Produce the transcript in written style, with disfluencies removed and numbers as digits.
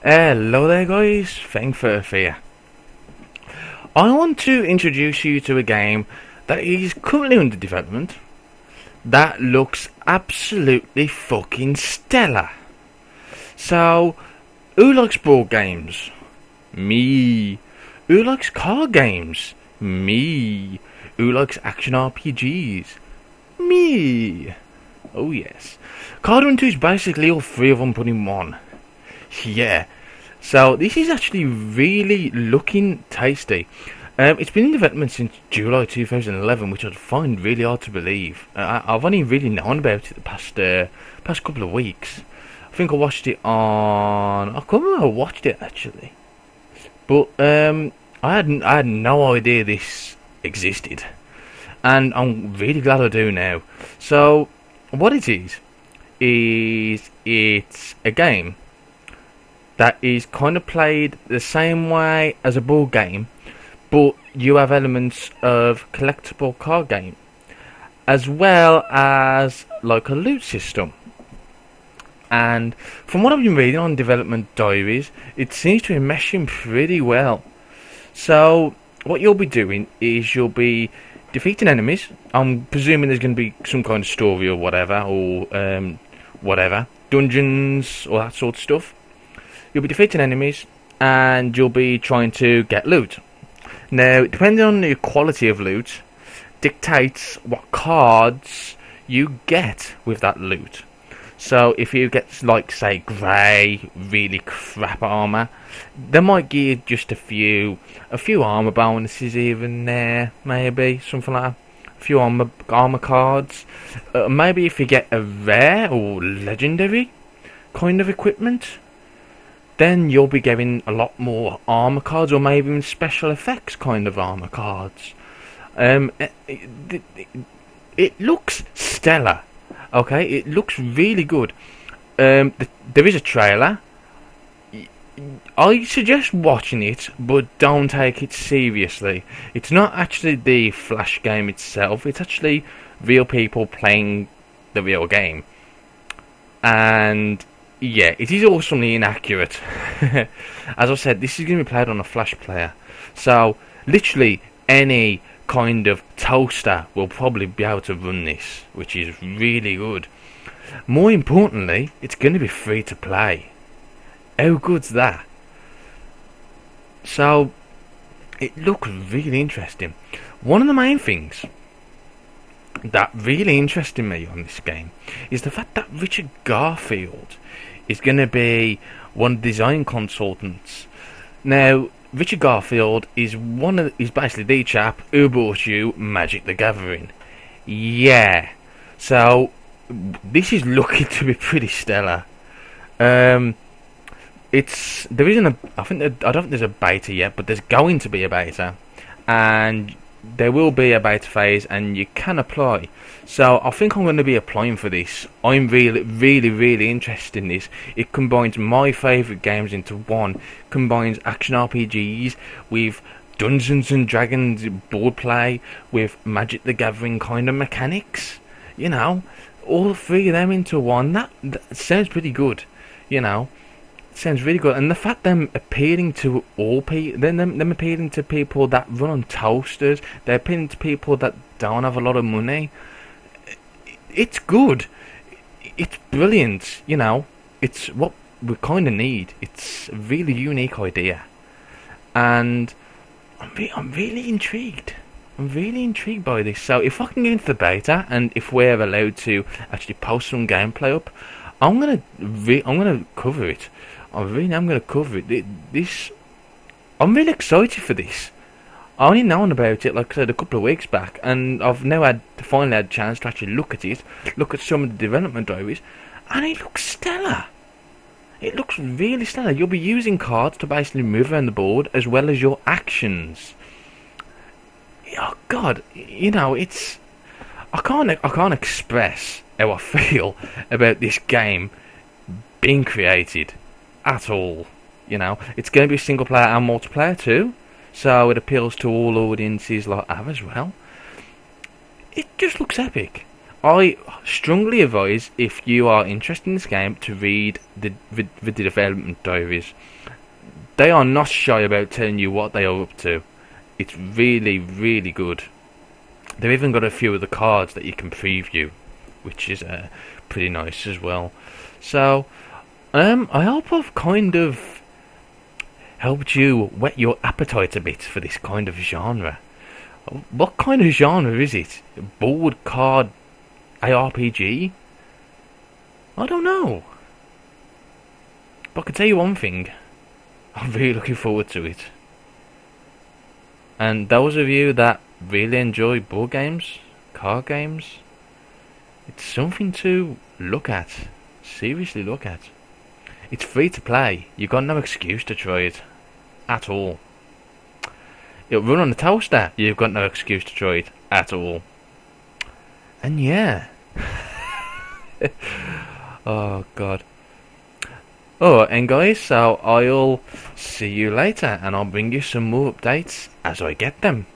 Hello there guys, Fangfurf here. I want to introduce you to a game that is currently under development that looks absolutely fucking stellar. So, who likes board games? Me. Who likes card games? Me. Who likes action RPGs? Me. Oh yes. Card-Board-ARPG is basically all three of them put in one. Yeah. So this is actually really looking tasty. It's been in development since July 2011, which I find really hard to believe. I've only really known about it the past couple of weeks. I think I watched it on. I can't remember I watched it actually, but I had no idea this existed, and I'm really glad I do now. So what it is it's a game that is kind of played the same way as a board game, but you have elements of collectible card game, as well as like a loot system. And from what I've been reading on development diaries, it seems to be meshing pretty well. So what you'll be doing is you'll be defeating enemies. I'm presuming there's going to be some kind of story or whatever, or whatever, dungeons, all that sort of stuff. You'll be defeating enemies, and you'll be trying to get loot. Now, depending on the quality of loot, dictates what cards you get with that loot. So, if you get, like, say, grey, really crap armour, they might give you just a few armour bonuses even there, maybe, something like that. A few armour cards. Maybe if you get a rare or legendary kind of equipment, then you'll be getting a lot more armor cards, or maybe even special effects kind of armor cards. It looks stellar. Okay, it looks really good. There is a trailer. I suggest watching it, but don't take it seriously. It's not actually the Flash game itself. It's actually real people playing the real game. And yeah, it is awesomely inaccurate. As I said, this is going to be played on a Flash player. So, literally any kind of toaster will probably be able to run this, which is really good. More importantly, it's going to be free to play. How good's that? So, it looks really interesting. One of the main things that really interested me on this game is the fact that Richard Garfield is going to be one of the design consultants. Now, Richard Garfield is basically the chap who brought you Magic the Gathering. Yeah. So this is looking to be pretty stellar. I don't think there's a beta yet, but there's going to be a beta, and there will be a beta phase, and you can apply. So I think I'm going to be applying for this. I'm really interested in this. It combines my favourite games into one. Combines action RPGs with Dungeons and Dragons board play with Magic the Gathering kind of mechanics. You know, all three of them into one. That sounds pretty good. You know. Sounds really good, and the fact them appealing to all people, them appealing to people that run on toasters, they're appealing to people that don't have a lot of money. It's good. It's brilliant. You know, it's what we kind of need. It's a really unique idea, and I'm really intrigued. I'm really intrigued by this. So if I can get into the beta, and if we're allowed to actually post some gameplay up, I'm gonna cover it. I'm going to cover it. I'm really excited for this. I only known about it, like I said, a couple of weeks back, and I've now finally had a chance to actually look at it, look at some of the development diaries, and it looks stellar. It looks really stellar. You'll be using cards to basically move around the board, as well as your actions. Oh God, you know, it's. I can't express how I feel about this game being created at all. You know, it's going to be single player and multiplayer too, so it appeals to all audiences like I have as well. It just looks epic. I strongly advise, if you are interested in this game, to read the development diaries. They are not shy about telling you what they are up to. It's really, really good. They've even got a few of the cards that you can preview, which is pretty nice as well. So, I hope I've kind of helped you whet your appetite a bit for this kind of genre. What kind of genre is it? Board card ARPG? I don't know. But I can tell you one thing. I'm really looking forward to it. And those of you that really enjoy board games, card games, it's something to look at. Seriously look at. It's free to play. You've got no excuse to try it. At all. It'll run on the toaster. You've got no excuse to try it. At all. And yeah. Oh god. Oh, and guys, so I'll see you later, and I'll bring you some more updates as I get them.